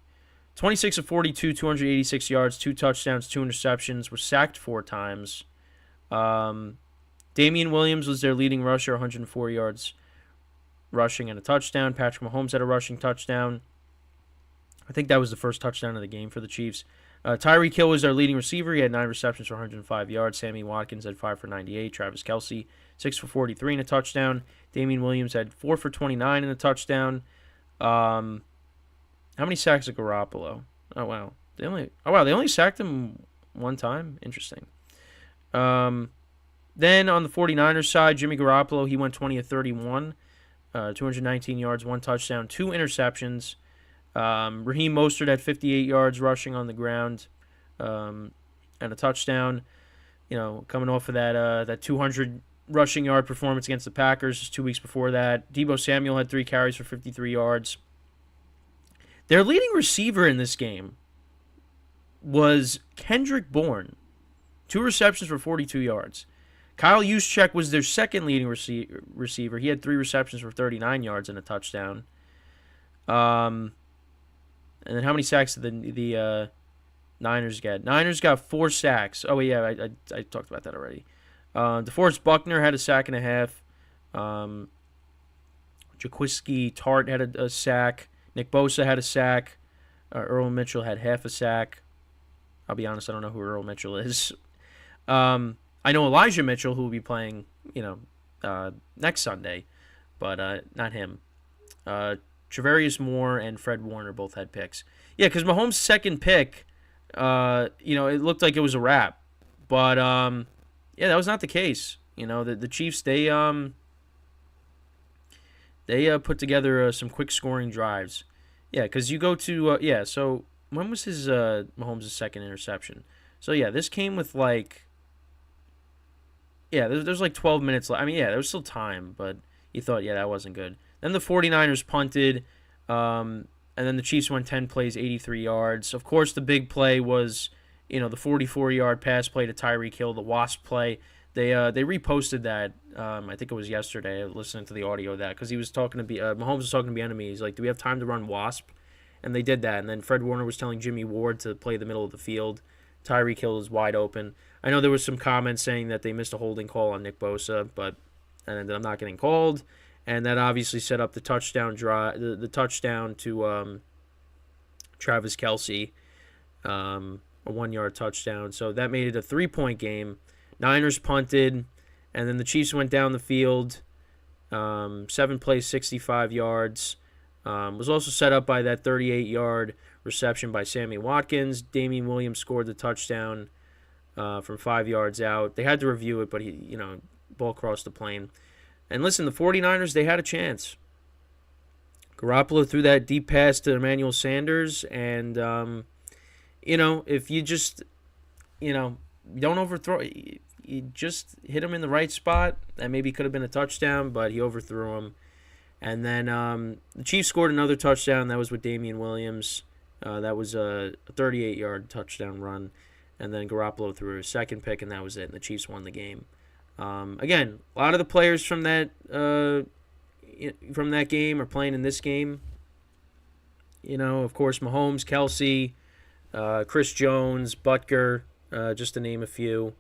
[SPEAKER 1] 26 of 42, 286 yards, 2 touchdowns, 2 interceptions, was sacked 4 times. Damian Williams was their leading rusher, 104 yards rushing and a touchdown. Patrick Mahomes had a rushing touchdown. I think that was the first touchdown of the game for the Chiefs. Tyreek Hill was their leading receiver. He had 9 receptions for 105 yards. Sammy Watkins had 5 for 98. Travis Kelce, 6 for 43 and a touchdown. Damian Williams had 4 for 29 and a touchdown. How many sacks did Garoppolo? Oh, wow. They only sacked him 1 time? Interesting. Then on the 49ers side, Jimmy Garoppolo, he went 20 of 31. 219 yards, 1 touchdown, 2 interceptions. Raheem Mostert had 58 yards rushing on the ground and a touchdown. Coming off of that 200 rushing yard performance against the Packers just 2 weeks before that. Deebo Samuel had 3 carries for 53 yards. Their leading receiver in this game was Kendrick Bourne. 2 receptions for 42 yards. Kyle Juszczyk was their second leading receiver. He had 3 receptions for 39 yards and a touchdown. And then how many sacks did the Niners get? Niners got 4 sacks. Oh, yeah, I talked about that already. DeForest Buckner had a sack and a half. Jaquiski Tart had a sack. Nick Bosa had a sack. Earl Mitchell had half a sack. I'll be honest, I don't know who Earl Mitchell is. I know Elijah Mitchell, who will be playing, next Sunday, but not him. Travarius Moore and Fred Warner both had picks. Yeah, because Mahomes' second pick, it looked like it was a wrap. But, that was not the case. The Chiefs, they put together some quick scoring drives. Yeah, because you go to, so when was Mahomes' second interception? So, this came with, there's 12 minutes left. There was still time, but you thought, that wasn't good. Then the 49ers punted, and then the Chiefs went 10 plays, 83 yards. Of course, the big play was, the 44-yard pass play to Tyreek Hill, the wasp play They reposted that. I think it was yesterday. Listening to the audio of that because he was talking to Mahomes was talking to Bieniemy. He's like, "Do we have time to run Wasp?" And they did that. And then Fred Warner was telling Jimmy Ward to play the middle of the field. Tyreek Hill is wide open. I know there was some comments saying that they missed a holding call on Nick Bosa, but and ended up not getting called. And that obviously set up the touchdown drive, the touchdown to Travis Kelce, a 1-yard touchdown. So that made it a 3-point game. Niners punted, and then the Chiefs went down the field. 7 plays, 65 yards. Was also set up by that 38-yard reception by Sammy Watkins. Damian Williams scored the touchdown from 5 yards out. They had to review it, but ball crossed the plane. And listen, the 49ers, they had a chance. Garoppolo threw that deep pass to Emmanuel Sanders, and if you just don't overthrow, you just hit him in the right spot. That maybe could have been a touchdown, but he overthrew him. And then the Chiefs scored another touchdown. That was with Damian Williams. That was a 38-yard touchdown run. And then Garoppolo threw a second pick, and that was it. And the Chiefs won the game. Again, a lot of the players from that game are playing in this game. Of course, Mahomes, Kelce, Chris Jones, Butker, just to name a few.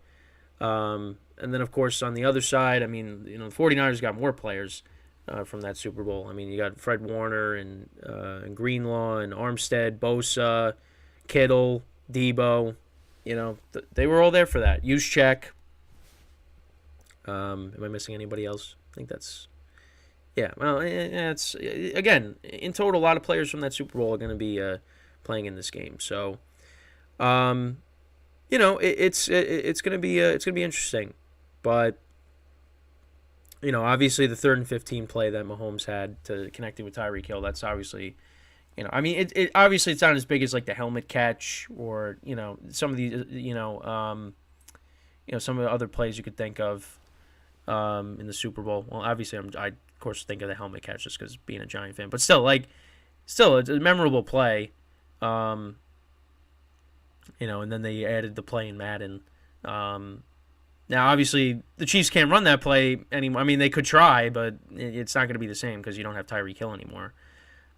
[SPEAKER 1] And then, of course, on the other side, the 49ers got more players from that Super Bowl. You got Fred Warner and Greenlaw and Armstead, Bosa, Kittle, Debo. They were all there for that. Juszczyk. Am I missing anybody else? I think that's... Yeah, well, it's... Again, in total, a lot of players from that Super Bowl are going to be playing in this game. So, it's going to be interesting. But, obviously the 3rd and 15 play that Mahomes had to connecting with Tyreek Hill, that's obviously... obviously it's not as big as like the helmet catch or, some of these, some of the other plays you could think of in the Super Bowl. Well, obviously I of course think of the helmet catch just because being a Giant fan, but still it's a memorable play. And then they added the play in Madden. Now obviously the Chiefs can't run that play anymore. They could try, but it's not going to be the same because you don't have Tyreek Hill anymore.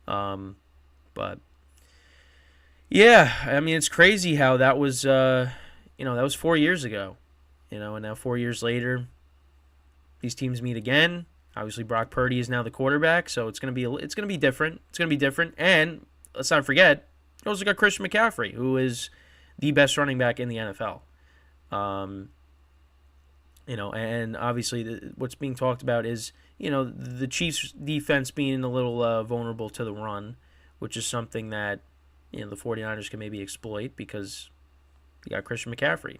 [SPEAKER 1] But yeah, it's crazy how that was, that was 4 years ago, and now 4 years later, these teams meet again. Obviously, Brock Purdy is now the quarterback, so it's gonna be different. It's gonna be different, and let's not forget, you also got Christian McCaffrey, who is the best running back in the NFL. And obviously what's being talked about is, the Chiefs' defense being a little vulnerable to the run, which is something that, the 49ers can maybe exploit because you got Christian McCaffrey.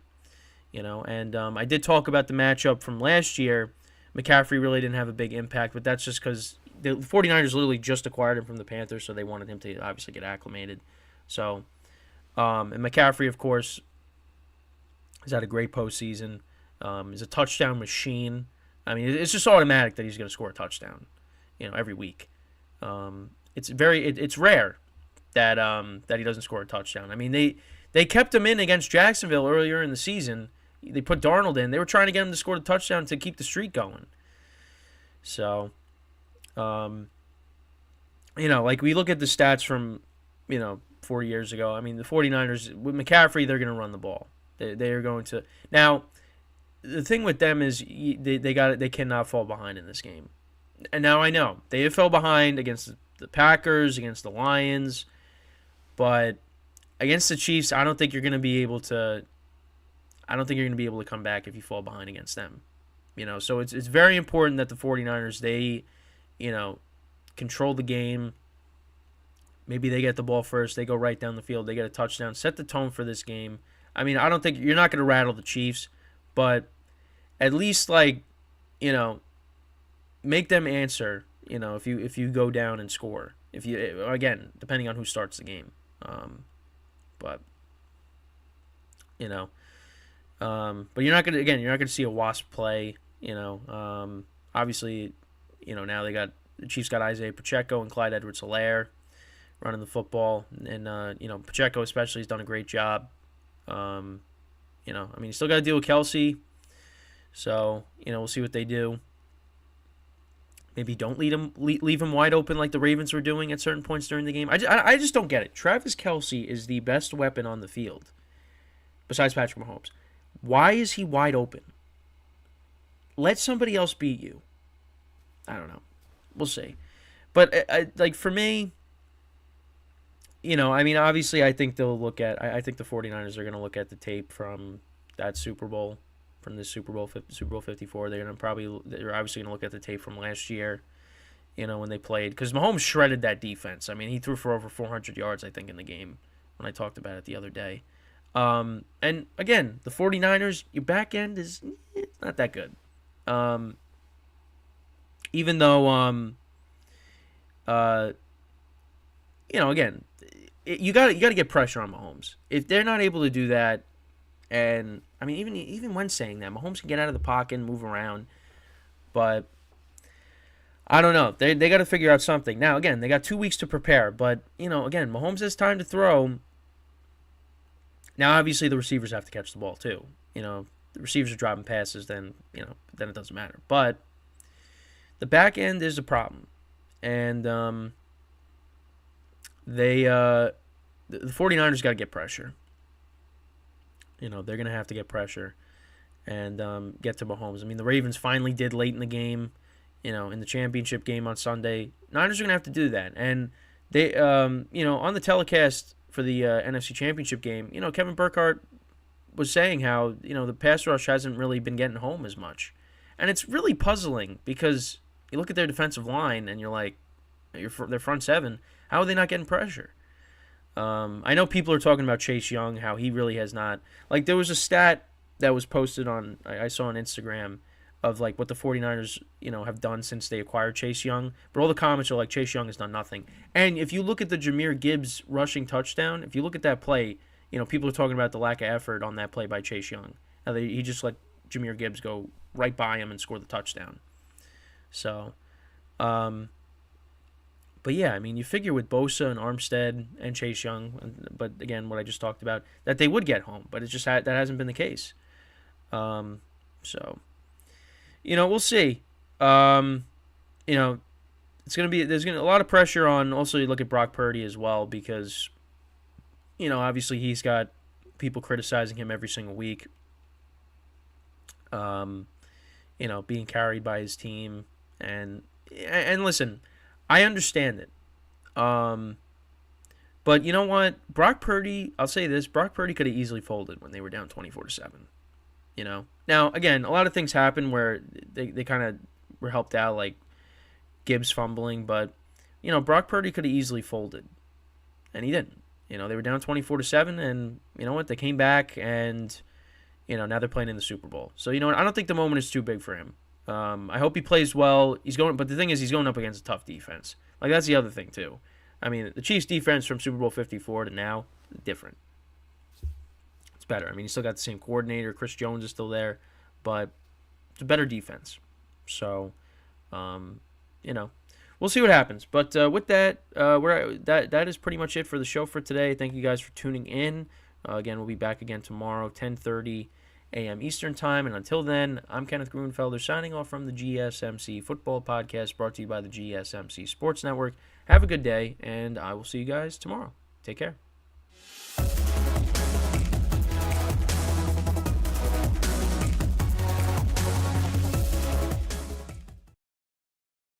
[SPEAKER 1] And I did talk about the matchup from last year. McCaffrey really didn't have a big impact, but that's just because the 49ers literally just acquired him from the Panthers, so they wanted him to obviously get acclimated. So, and McCaffrey, of course, has had a great postseason. He's a touchdown machine. It's just automatic that he's going to score a touchdown, every week. It's rare that he doesn't score a touchdown. They kept him in against Jacksonville earlier in the season. They put Darnold in. They were trying to get him to score the touchdown to keep the streak going. So, like we look at the stats from, 4 years ago. The 49ers, with McCaffrey, they're going to run the ball. They are going to. Now, the thing with them is they cannot fall behind in this game. And now I know they fell behind against the Packers, against the Lions, but against the Chiefs, I don't think you're going to be able to come back if you fall behind against them. So it's very important that the 49ers, they, control the game. Maybe they get the ball first, they go right down the field, they get a touchdown, set the tone for this game. I don't think you're not going to rattle the Chiefs, but at least make them answer, if you go down and score. If you, again, depending on who starts the game. But you're not going to see a wasp play, obviously, now the Chiefs got Isaiah Pacheco and Clyde Edwards-Helaire running the football, and Pacheco especially has done a great job. You still got to deal with Kelce, So, we'll see what they do. Maybe don't leave him wide open like the Ravens were doing at certain points during the game. I just don't get it. Travis Kelce is the best weapon on the field, besides Patrick Mahomes. Why is he wide open? Let somebody else beat you. I don't know. We'll see. But, for me, obviously I think they'll look at... I think the 49ers are going to look at the tape from that Super Bowl, from this Super Bowl 54. They're obviously going to look at the tape from last year, when they played. Because Mahomes shredded that defense. I mean, he threw for over 400 yards, I think, in the game when I talked about it the other day. And, again, the 49ers, your back end is not that good. Even though, again, you got to get pressure on Mahomes. If they're not able to do that, and I mean, even when saying that, Mahomes can get out of the pocket and move around, but I don't know. They got to figure out something. Now, again, they got 2 weeks to prepare, but again, Mahomes has time to throw. Now, obviously, the receivers have to catch the ball too. The receivers are dropping passes, then it doesn't matter. But the back end is a problem, and the 49ers got to get pressure. They're going to have to get pressure and get to Mahomes. I mean, the Ravens finally did late in the game, in the championship game on Sunday. Niners are going to have to do that. And they, on the telecast for the NFC Championship game, Kevin Burkhardt was saying how, the pass rush hasn't really been getting home as much. And it's really puzzling because you look at their defensive line and you're like, their front seven, how are they not getting pressure? I know people are talking about Chase Young, how he really has not. Like, there was a stat that was posted I saw on Instagram of, like, what the 49ers, have done since they acquired Chase Young. But all the comments are like, Chase Young has done nothing. And if you look at the Jahmyr Gibbs rushing touchdown, if you look at that play, people are talking about the lack of effort on that play by Chase Young. He just let Jahmyr Gibbs go right by him and score the touchdown. So, but yeah, I mean, you figure with Bosa and Armstead and Chase Young, but again, what I just talked about, that they would get home, but it just that hasn't been the case. So, we'll see. It's gonna be there's gonna a lot of pressure on. Also, you look at Brock Purdy as well because, obviously he's got people criticizing him every single week. Being carried by his team and listen. I understand it. But you know what? Brock Purdy, I'll say this, Brock Purdy could have easily folded when they were down 24-7. Now, again, a lot of things happened where they kind of were helped out, like Gibbs fumbling, but, Brock Purdy could have easily folded. And he didn't. They were down 24-7, and you know what? They came back, and, now they're playing in the Super Bowl. So, I don't think the moment is too big for him. I hope he plays well. But the thing is, he's going up against a tough defense. Like, that's the other thing, too. I mean, the Chiefs' defense from Super Bowl 54 to now, different. It's better. I mean, you still got the same coordinator. Chris Jones is still there. But it's a better defense. So, we'll see what happens. But with that, that is pretty much it for the show for today. Thank you guys for tuning in. Again, we'll be back again tomorrow, 10:30 a.m. Eastern Time. And until then, I'm Kenneth Grunfelder signing off from the GSMC Football Podcast brought to you by the GSMC Sports Network. Have a good day, and I will see you guys tomorrow. Take care.